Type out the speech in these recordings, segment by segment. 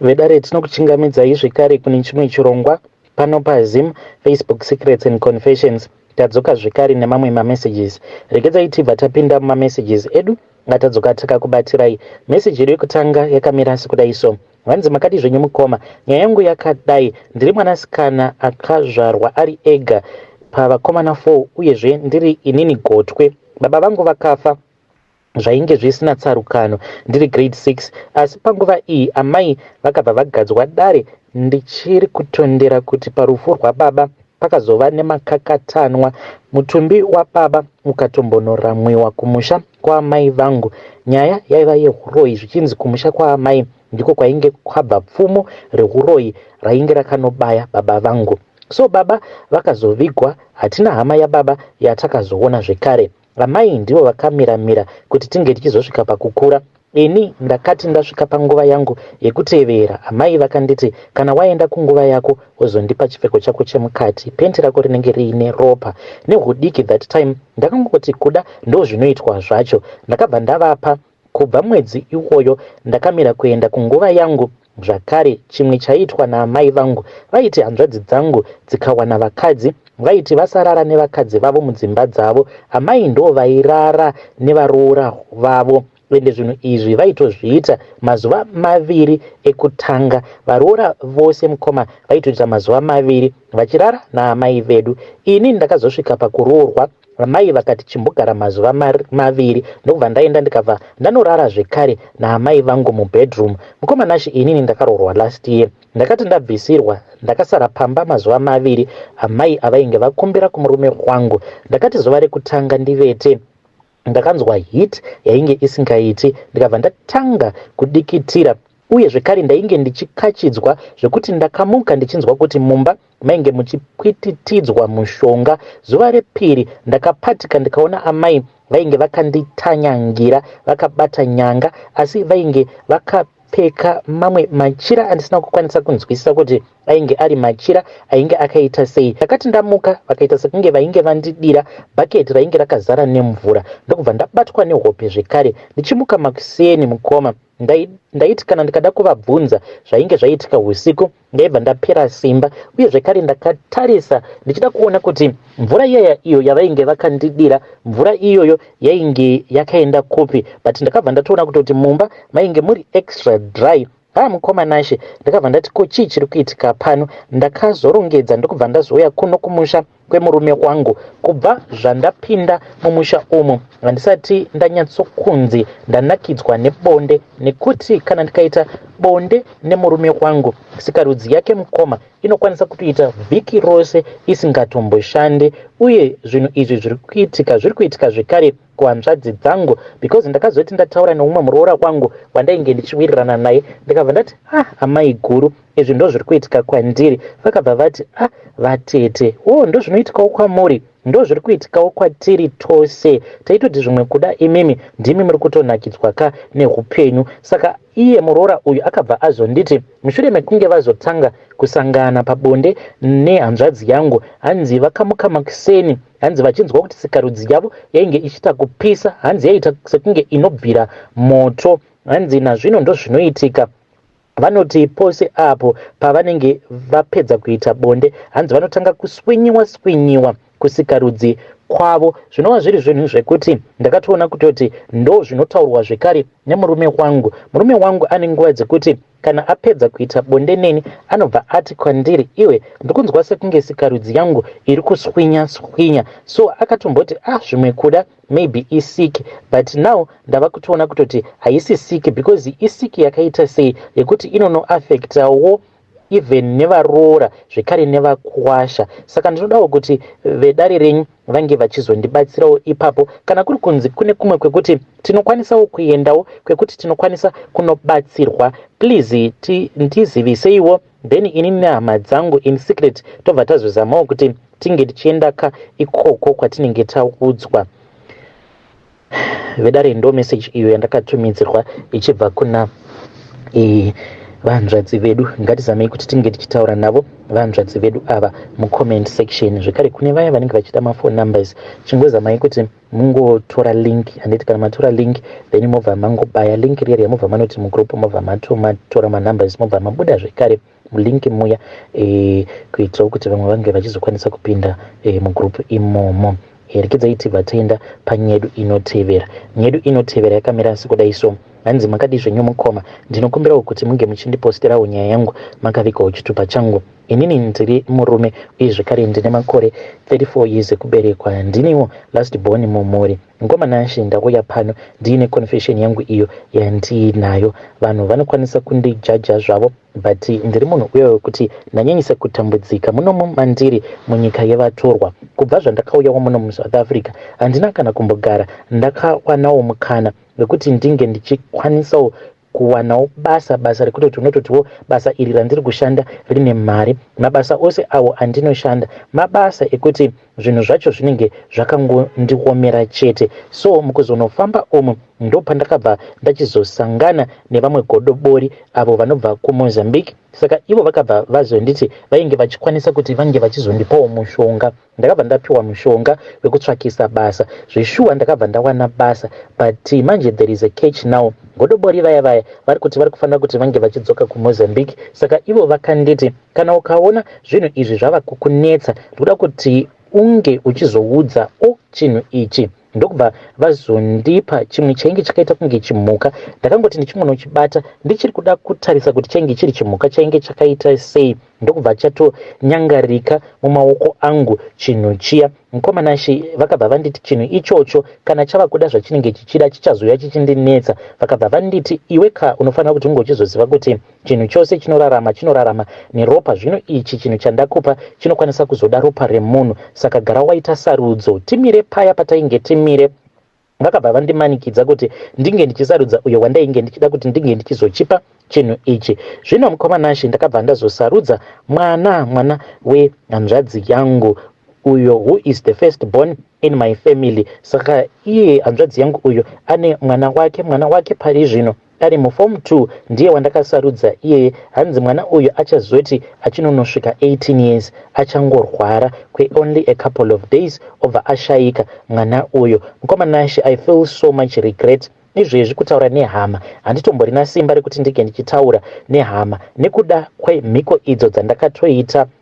Vedare tinokuchingamidzai zvekare kune chimwe chirongwa pano paZim Facebook Secrets and Confessions. Tadzoka zvekare nemamwe mamessages. Regedzai tibva tapinda mumamessages edu ngatadzoka takakubatirai. Message yedu yekutanga yakamira sekudai so. Vanzi makati zvenyu mukoma, nyaya yangu yakadai, ndiri mwanasikana akazvarwa ari ega pavakomana 4 uyezve ndiri inini gotwe. Baba vangu vakafa zvainge zvisina tsarukano ndiri grade 6, asi panguva iyi amai vakabva vagadzwa dare. Ndichiri kutondera kuti parufu rwababa pakazova nemakakatanwa. Mutumbi wababa ukatombonoramwiwa kumusha kwaamai vangu. Nyaya yaiva yehuroyi, zvichinzi kumusha kwaamai ndiko kwainge kwabva pfumo rehuroyi rainge rakanobaya baba vangu. So baba vakazovigwa. Hatina hama yababa yatakazoona zvekare. Amai ndivo vakamiramira kuti tinge tichizosvika pakukura. Ini ndakati ndasvika panguva yangu yekutevera, amai vakanditi kana waenda kunguva yako wozondipa chipfeko chako chemukati, penti rako rinenge riine ropa. Nehudiki that time ndakangoti kuda ndo zvinoitwa zvacho. Ndakabva ndavapa. Kubva mwedzi iwoyo ndakamira kuenda kunguva yangu zvakare. Chimwe chaitwa naamai vangu, vaiti hanzvadzi dzangu dzikawana vakadzi vaiti vasarara nevakadzi vavo mudzimba dzavo. Amai ndo vairara nevaroora vavo. Ende zvinhu izvi vaitozviita mazuva 2 ekutanga. Varoora vose mukoma vaitoita mazuva 2 vachirara naamai vedu. Ini ndakazosvika pakuroorwa. Amai vakati chimbogara mazuva 2 ndokubva ndaenda ndikabva ndanorara zvekare naamai vangu mubedroom. Mukoma nashi inini ndakaroorwa last year. Ndakati ndabvisirwa ndakasara pamba mazuva 2 amai avainge vakumbira kumurume wangu. Ndakati zuva rekutanga ndivete ndakanzwa hit yainge isingaiti, ndikabva ndatanga kudikitira. Uye zvekare ndainge ndichikachidzwa zvekuti ndakamuka ndichinzwa kuti mumba mainge muchikwititidzwa mushonga. Zuva repiri ndakapatika ndikaona amai vainge vakanditanyangira vakabata nyanga, asi vainge vakapfeka mamwe machira andisina kukwanisa kunzwisisa kuti ainge ari machira ainge akaita sei. Ndakati ndamuka vakaita sekunge vainge vandidira bhaketi rainge rakazara nemvura. Ndokubva ndabatwa nehope zvekare. Ndichimuka makuseni mukoma ndaiti kana ndikada kuvabvunza zvainge zvaitika usiku ndaibva ndapera simba. Uye zvekare ndakatarisa ndichida kuona kuti mvura iyaya iyo yavainge vakandidira mvura iyoyo yainge yakaenda kupi, but ndakabva ndatoona kuti mumba mainge muri extra dry. Mukoma nashe ndakabva ndati ko chii chiri kuitika pano. Ndakazorongedza ndokubva ndazouya kuno kumusha kwemurume wangu. Kubva zvandapinda mumusha umu handisati ndanyatsokunzi ndanakidzwa nebonde, nekuti kana ndikaita bonde nemurume wangu sikarudzi yake mukoma inokwanisa kutoita vhiki rose isingatomboshande. Uye zvinhu izvi zviri kuitika zvekare kuhanzvadzi dzangu, because ndakazoti ndataura neumwe muroora wangu wandainge ndichiwirirana naye ndikabva ndati amai guru izvi ndo zviri kuitika kwandiri. Vakabva vati vatete ndo zvinoitikawo kwamuri, ndo zviri kuitikawo kwatiri tose. Taitoti zvimwe kuda imimi ndimi muri kutonakidzwa ka neupenyu. Saka iye muroora uyu akabva azonditi mushure mekunge vazotanga kusangana pabonde nehanzvadzi yangu, hanzi vakamuka makuseni, hanzi vachinzwa kuti sikarudzi yavo yainge ichita kupisa, hanzi yaita sekunge inobvira moto. Hanzi nazvino ndo zvinoitika. Vanoti pose apo pavanenge vapedza kuita bonde, hanzi vanotanga kuswinyiwa kusikarudzi kwavo. Zvinova zviri zvinhu zvekuti ndakatoona kutoti ndo zvinotaurwa zvekare nemurume wangu. Murume wangu ane nguva dzekuti kana apedza kuita bonde neni anobva ati kwandiri, iwe ndikunzwa sekunge sikarudzi yangu iri kuswinya. So akatomboti zvimwe kuda maybe isiki, but now ndava kutoona kutoti haisi siki, because isiki yakaita sei yekuti inonoafektawo even nevaroora zvekare nevakuwasha. Saka ndinodawo kuti vedare renyu vange vachizondibatsirawo ipapo, kana kuri kunzi kune kumwe kwekuti tinokwanisawo kuendawo kwekuti tinokwanisa kunobatsirwa, please ndiziviseiwo, then ini nehama dzangu in secret tobva tazozamawo kuti tinge tichienda ikoko kwatinenge taudzwa. Vedare ndo message iyo yandakatumidzirwa ichibva kuna vanzvadzi vedu ngatizamei kuti tinge tichitaura navo vanzvadzi vedu ava mucomment section. Zvekare kune vaya vanenge vachida mafone numbers, chingozamai kuti mungotora link, handiti kana matora link then mobva mangobaya link riri mobva manoti mugroup, mobva matora manumbers, mobva mabuda zvekare mulink muya kuitirawo kuti vamwe vange vachizokwanisa kupinda mugroup imomo. Rekezai tibva taenda panyedu inotevera. Nyedu inotevera yakamira sekudai so. Hanzi makadi zvenyu mukoma, ndinokumbirawo kuti munge muchindiposterawo nyaya yangu makavikawo chitupa changu. Inini ndiri murume uye zvekare ndine makore 34 years ekuberekwa. Ndiniwo last born mumhuri. Ngoma nashe ndauya pano ndiine confession yangu iyo yandinayo. Vanhu vanokwanisa kundijaja zvavo, but ndiri munhu uyo wekuti ndanyanyisa kutambudzika munomu mandiri munyika yevatorwa. Kubva zvandakauyawo muno muSouth Africa handina kana kumbogara ndakawanawo mukana wekuti ndinge ndichikwanisawo kuwanawo basa rekuti unototiwo basa iri randiri kushanda rine mari. Mabasa ose awo andinoshanda mabasa ekuti zvinhu zvacho zvinenge zvakangondiomera chete. So mukuzonofamba umu ndo pandakabva ndachizosangana nevamwe godobori avo vanobva kuMozambique. Saka ivo vakabva vazonditi vainge vachikwanisa kuti vange vachizondipawo mushonga. Ndakabva ndapiwa mushonga wekutsvakisa basa. Zveshuwa ndakabva ndawana basa, but manje there is a catch now. Godobori vaya vari kuti vari kufanira kuti vange vachidzoka kuMozambique. Saka ivo vakanditi kana ukaona zvinhu izvi zvava kukunetsa, ndikuda kuti unge uchizoudza chinhu ichi. Ndokubva vazondipa chimwe chainge chakaita kunge chimhuka. Ndakangoti ndichimunochibata ndichiri kuda kutarisa kuti chainge chiri chimhuka chainge chakaita sei. Ndokubva chatonyangarika mumaoko angu chinhu chiya. Mukomanashi vakabva vanditi chinhu ichocho kana chava kuda zvachinenge chichida chichazoya chichindinetsa. Vakabva vanditi iweka unofanira kuti unge uchizoziva kuti chinhu chose chinorarama neropa. Zvino ichi chinhu chandakupa chinokwanisa kuzoda ropa remunhu. Saka gara waita sarudzo, timire paya patainge timire. Vakabva vandimanikidza kuti ndinge ndichisarudza uyo wandainge ndichida kuti ndinge ndichizochipa chinhu ichi. Zvino mukomanashi ndakabva ndazosarudza mwana wehanzvadzi yangu uyo who is the first born in my family. Saka iye hanzvadzi yangu uyo ane mwana wake pari zvino ari muform 2 ndiye wandakasarudza iyeye. Hanzi mwana uyu achazoti achinonosvika 18 years achangorwara only a couple of days obva ashayika mwana uyu. Mukomanashi I feel so much regret. Izvezvi kutaura nehama handitomborina simba rekuti ndinge ndichitaura nehama nekuda kwemhiko idzo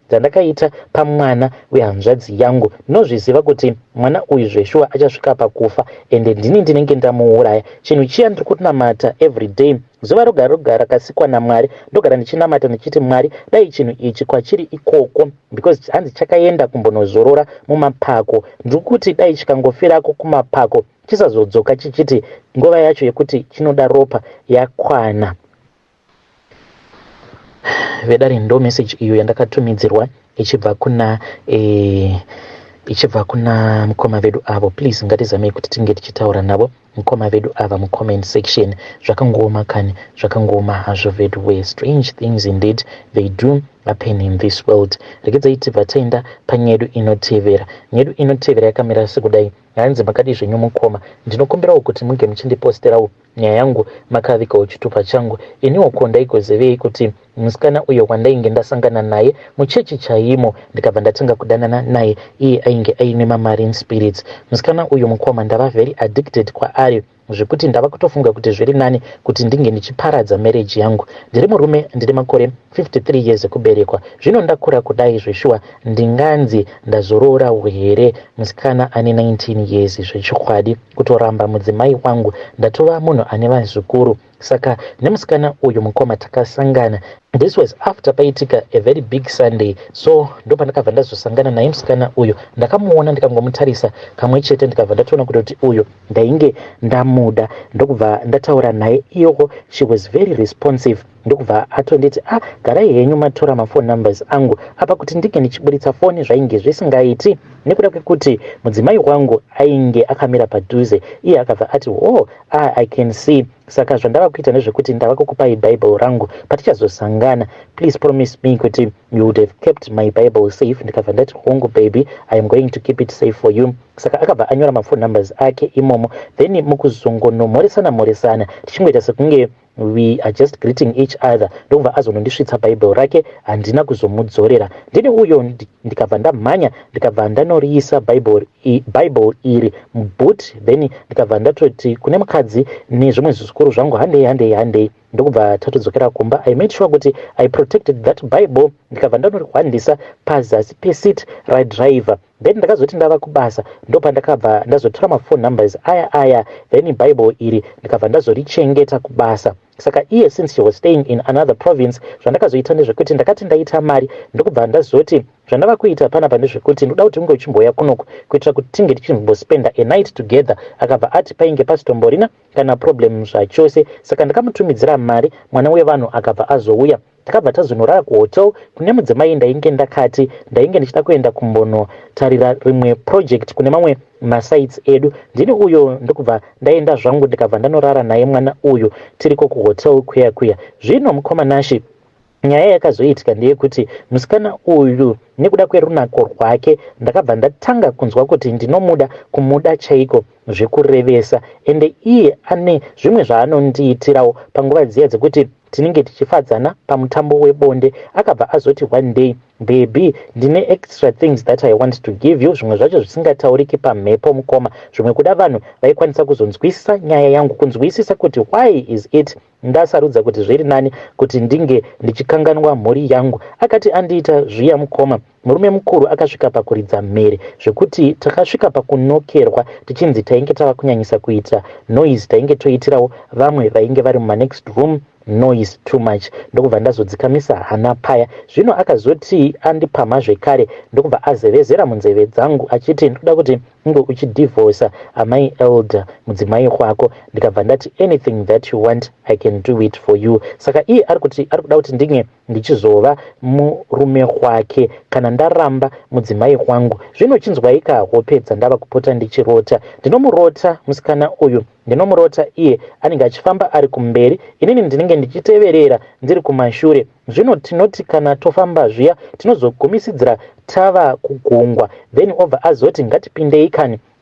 dzandakaita pamwana wehanzvadzi yangu. Ndinozviziva kuti mwana uyu zveshuwa achasvika pakufa ende ndinenge ndamuuraya. Chinhu chiya ndiri kunamata every day, zuva rogara kasikwa naMwari ndogara ndichinamata ndichiti Mwari dai chinhu ichi kwachiri ikoko, because hanzi chakaenda kumbonozorora mumapako. Ndiri kuti dai chikangofirako kumapako chisazodzoka chichiti nguva yacho yekuti chinoda ropa yakwana. Vedari ndo message iyo yandakatumidzirwa ichibva kuna mukoma vedu avo. Please ngatizamei kuti tinge tichitaura navo mukoma vedu ava mucomment section. Zvakangoma kani, zvakangoma hazvo vedu way. Strange things indeed they do happen in this world. Regedzai tibva taenda panyedu inotevera. Nyedu inotevera yakamira sekudai. Hanzi makadi zvenyu mukoma, ndinokumbirawo kuti munge muchindiposterawo nyaya yangu makavikawo chitupa changu. Iniwo ko ndaigozivei kuti musikana uyo wandainge ndasangana naye muchechi chaimo ndikabva ndatanga kudanana naye iye ainge aine mamarine spirits. Musikana uyo mukoma ndava very addicted kwaari zvekuti ndava kutofunga kuti zviri nani kuti ndinge ndichiparadza marriage yangu. Ndiri murume ndine makore 53 years ekuberekwa. Zvino ndakura kudai zveshuwa ndinganzi ndazorora here musikana ane 19 years zvechikwadi kutoramba mudzimai wangu ndatova munhu ane vazukuru. Saka nemusikana uyu mukoma takasangana. This was after paitika a very big Sunday. So ndo pandakabva ndazosangana naye musikana uyu. Ndakamuona ndikangomutarisa kamwe chete ndikabva ndatoona kuti uyu ndainge ndamuda. Ndokubva ndataura naye iyo. She was very responsive. Ndokubva atonditi garai henyu matora mafone numbers angu apa kuti ndinge ndichiburitsa foni zvainge zvisingaiti nekuda kwekuti mudzimai wangu ainge akamira padhuze. Iye akabva ati I can see. Saka zvandava kuita nezvekuti ndava kukupai Bible rangu patichazosangana. Please promise me kuti you would have kept my Bible safe. Ndikabva ndati hongu baby, I am going to keep it safe for you. Saka akabva anyora mafone numbers ake imomo. Then mukuzongonomhoresana tichimboita sekunge we are just greeting each other, ndobva azonondisvitsa bhaibheri rake handina kuzomudzorera. Ndini uyo ndikabva ndamhanya ndikabva ndanoriisa bhaibheri iri muboot, then ndikabva ndatoti kune mukadzi nezvimwe zvikuru zvangu handei ndokubva tatodzokera kumba. I made sure kuti I protected that bible, ndikabva ndanorihwandisa pazasi peseat radriver. Then ndakazoti ndava kubasa ndopandakabva ndazotora mafone numbers aya then bible iri ndikabva ndazorichengeta kubasa. Saka iye since she was staying in another province, zvandakazoita ndezvekuti ndakati ndaita mari ndokubva ndazoti zvandava kuita panapa ndezvekuti ndoda kuti unge uchimboya kunoku kuitira kuti tinge tichimbospenda a night together. Akabva ati painge pasitomborina kana problem zvachose, saka ndakamutumidzira mari. Mwana wevanhu akabva azouya, takabva tazonorara kuhotel kune mudzimai ndainge ndichida kuenda kumbonotarira rimwe project kune mamwe masites edu. Ndini uyo ndokubva ndaenda zvangu ndikabva ndanorara naye mwana uyu tiriko kuhotel kuya. Zvino mukomanashi, nyaya yakazoitika ndeyekuti musikana uyu nekuda kwerunako rwake ndakabva ndatanga kunzwa kuti ndinomuda, kumuda chaiko zvekurevesa. Ende iye ane zvimwe zvaanondiitirawo panguva dziya dzekuti tinenge tichifadzana pamutambo webonde. Akabva azoti one day, baby, ndine extra things that I want to give you, zvimwe zvacho zvisingatauriki pamhepo mukoma, zvimwe kuda vanhu vaikwanisa kuzonzwisisa nyaya yangu, kunzwisisa kuti why is it ndasarudza kuti zviri nani kuti ndinge ndichikanganwa mhuri yangu. Akati andiita zviya mukoma, murume mukuru akasvika pakuridza mhere zvekuti takasvika pakunokerwa tichinzi tainge tava kunyanyisa kuita noise, tainge toitirawo vamwe vainge vari mumanext room noise too much. Ndokubva ndazodzikamisa hana paya. Zvino akazoti andipama zvekare ndokubva azevezera munzeve dzangu achiti ndoda kuti unge uchidivorsa amai elder, mudzimai wako. Ndikabva ndati anything that you want I can do it for you. Saka iye ari kuda kuti ndinge ndichizova murume wake kana ndaramba mudzimai wangu. Zvino chinzwaika hope dzandava kupota ndichirota. Ndinomurota musikana uyu, ndinomurota iye anenge achifamba ari kumberi, inini ndinenge ndichiteverera ndiri kumashure. Zvino tinoti kana tofamba zviya tinozogumisidzira tava kugungwa, then obva azoti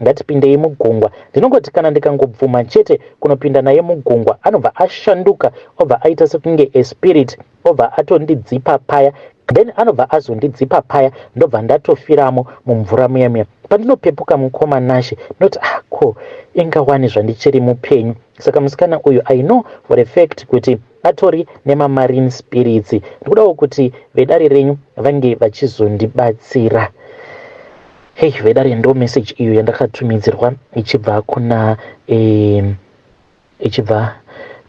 ngatipindei mugungwa. Ndinongoti kana ndikangobvuma chete kunopinda naye mugungwa anobva ashanduka, obva aita sekunge espirit, obva atondidzipa paya, then anobva azondidzipa paya ndobva ndatofiramo mumvura muya. Pandinopepuka mukoma nashe noti ko ingawani zvandichiri mupenyu. Saka musikana uyu I know for a fact kuti atori nemamarine spirits. Ndikudawo kuti vedare renyu vange vachizondibatsira. Hey, vedare ndo message iyo yandakatumidzirwa ichibva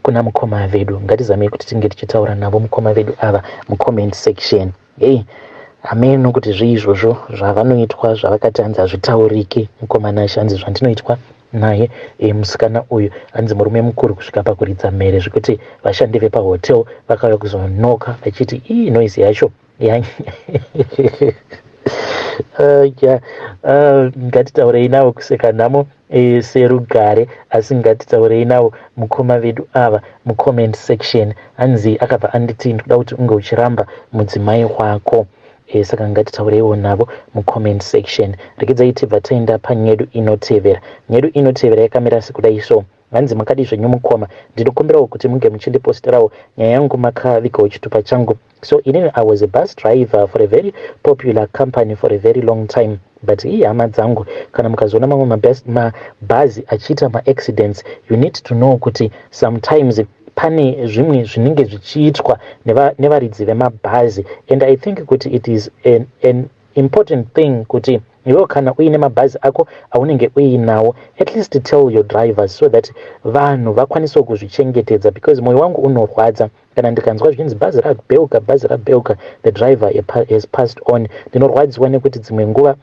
kuna mukoma vedu. Ngatizamei kuti tinge tichitaura navo mukoma vedu ava mucomment section. Hey, amen, nokuti zviizvozvo zvavanoitwa zvavakati hanzi hazvitauriki. Mukoma nashe hanzi zvandinoitwa naye musikana uyu hanzi murume mukuru kusvika pakuridza mhere zvekuti vashandi vepahotel vakauya kuzonoka vachiti ii noise yacho ngatitaurei navo kuseka nhamo serugare, asi ngatitaurei navo mukoma vedu ava mucomment section. Hanzi akabva anditi ndoda kuti unge uchiramba mudzimai wako. Saka ngatitaureiwo navo mucomment section. Regedzai tibva taenda panyedu inotevera. Nyedu inotevera yakamira sekudai so. Hanzi makadi zvenyu mukoma, ndinokumbirawo kuti munge muchindiposterawo nyaya yangu makavikawo chitupa changu. So inini I was a bus driver for a very popular company for a very long time. But hii hama dzangu kana mukazoona mamwe mabhazi achiita ma-accidents, you need to know kuti sometimes pane zvimwe zvinenge zvichiitwa nevaridzi vemabhazi. And I think kuti it is an important thing kuti iwe kana uine mabhazi ako aunenge uinawo, at least tell your drivers so that vanhu vakwanise kuzvichengetedza, because moyo wangu unorwadza kana ndikanzwa zvinzi bhazi rabeuka, the driver has passed on. Ndinorwadziwa nekuti dzimwe nguva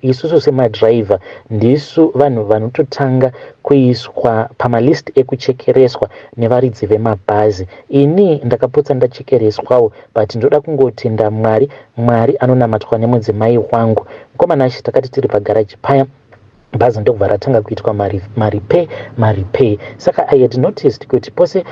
isusu semadriver ndisu vanhu vanototanga kuiswa pamalist ekuchekereswa nevaridzi vemabhazi. Ini ndakapotsa ndachekereswawo, but ndoda kungotenda Mwari anonamatwa nemudzimai wangu. Mukomanashi takati tiri pagaraji paya, bhazi ndokubva ratanga kuitwa maripe. Saka I had noticed kuti pose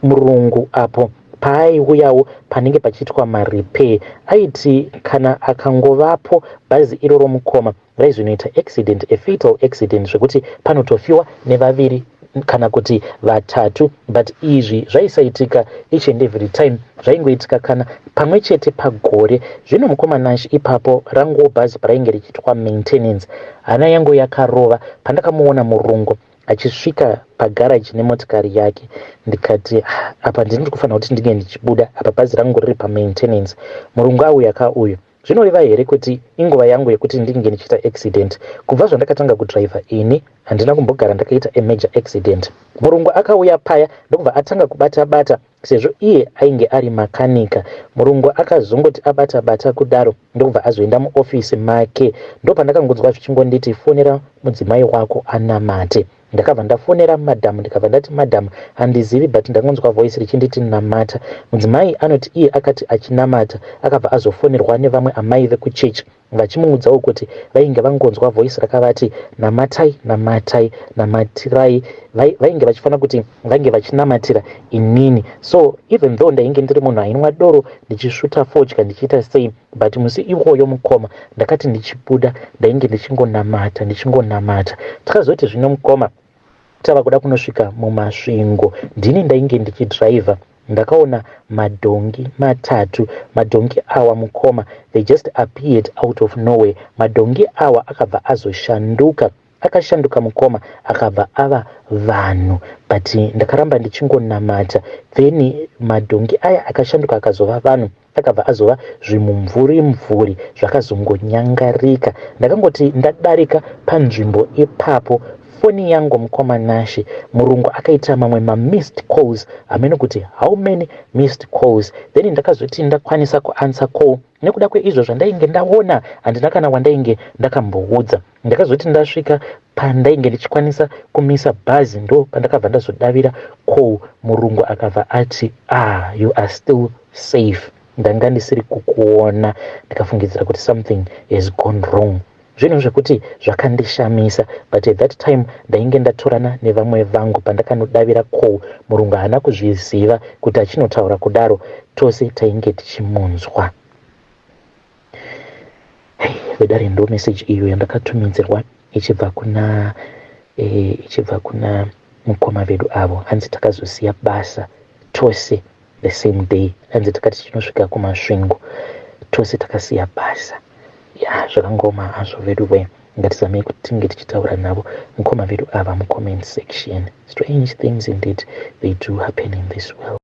murungu apo paaiuyawo panenge pachiitwa maripe aiti kana akangovapo bhazi iroro mukoma raizonoita accident, a fatal accident, zvekuti panotofiwa nevaviri kana kuti vatatu, but izvi zvaisaitika each and every time, zvaingoitika kana pamwe chete pagore. Zvino mukoma Nash ipapo rangu bhazi parainge richiitwa maintenance, hana yangu yakarova. Pandakamuona murungu achisvika pagaraji nemotikari yake, ndikati apa ndiri kufanira kuti ndinge ndichibuda, apa bhazi rangu riri pamaintenance. Murungu auya kauyo. Zvinoreva here kuti inguva yangu yekuti ndinge ndichiita accident? Kubva zvandakatanga kudriver ini handina kumbogara ndakaita major accident. Murungu akauya paya ndokubva atanga kubata-bata, sezvo iye ainge ari makanika. Murungu akazongoti abata-bata kudaro ndokubva azoenda muofisi make. Ndo pandakangodzwa zvichingonditi fonera mudzimai wako anamate. Ndakabva ndafonera madhamu, ndikabva ndati madhamu handizivi, but ndakangonzwa voice richinditi namata. Mudzimai anoti iye akati achinamata akabva azofonerwa nevamwe amai vekuchechi vachimuudzawo kuti vainge vangonzwa voice rakavati namatai namatai namatirai. Vainge vachifanira kuti vange vachinamatira inini. So even though ndainge ndiri munhu ainwa doro ndichisvuta fodya ndichiita sei, but musi iwoyo mukoma ndakati ndichibuda ndainge ndichingonamata. Takazoti zvino mukoma tava kuda kunosvika mumasvingo, ndini ndainge ndichidriver. Ndakaona madhongi matatu. Madhongi awa mukoma, they just appeared out of nowhere. Madhongi awa akabva azoshanduka, akashanduka mukoma, akabva ava vanhu, but ndakaramba ndichingonamata. Then madhongi aya akashanduka akazova vanhu, akabva azova zvimumvuri zvakazongonyangarika. Ndakangoti ndadarika panzvimbo ipapo, foni yangu mukoma Nashi, murungu akaita mamwe missed calls, ameno kuti how many missed calls. Then ndakazoti ndakwanisa kuanswer call. Nekuda kweizvo zvandainge ndaona handina kana wandainge ndakamboudza. Ndakazoti ndasvika pandainge ndichikwanisa kumisa bhazi, ndo pandakabva ndazodavira call. Murungu akabva ati you are still safe. Ndanga ndisiri kukuona, ndikafungidzira kuti something has gone wrong. Zvinhu zvekuti zvakandishamisa, but at that time ndainge ndatorana nevamwe vangu pandakanodavira call. Murungu haana kuzviziva kuti achinotaura kudaro tose tainge tichimunzwa. Vedare ndo message iyo yandakatumidzirwa ichibva kuna mukoma vedu avo. Hanzi takazosiya basa tose the same day. Hanzi takati tichinosvika kumasvingo tose takasiya basa. Zvakangoma hazvo vedu we, ngatizamei kuti tinge tichitaura navo mukoma vedu ava mucomment section. Strange things indeed they do happen in this world.